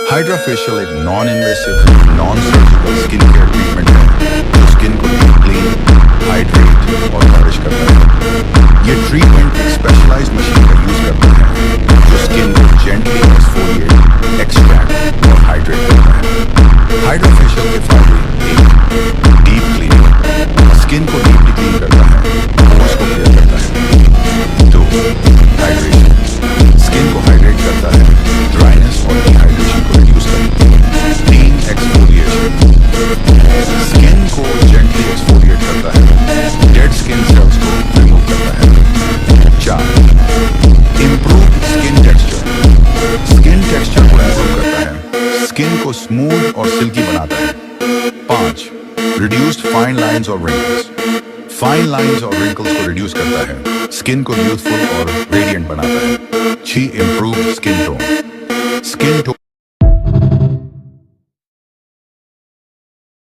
Hydra facial एक non invasive non surgical skin care treatment है जो स्किन को डीप क्लीन, हाइड्रेट और नरिश करता है। ये ट्रीटमेंट एक स्पेशलाइज्ड मशीन का यूज करता है जो स्किन को जेंटली एक्सफोलिएट, एक्सट्रैक्ट और हाइड्रेट करता है। हाइड्रा फेशियल के फायदे: डीप क्लीनिंग, स्किन को डीपली क्लीन करता है, पोर्स को क्लियर करता है। 2. हाइड्रेशन, स्किन को हाइड्रेट करता है, ड्राइनेस और डिहाइड्रेशन को रिड्यूस करता है। 3. एक्सफोलिएशन, स्किन को जेंटली एक्सफोलिएट करता है, डेड स्किन सेल्स को रिमूव करता है। 4. Improve skin texture, skin texture को इम्प्रूव करता है, स्किन को स्मूथ और सिल्की बनाता है। 5. रिड्यूस्ड फाइन लाइंस और रिंकल्स, फाइन लाइंस और रिंकल्स को रिड्यूस करता है, स्किन को यूथफुल और रेडिएंट बनाता है। 6. Improve skin tone, skin tone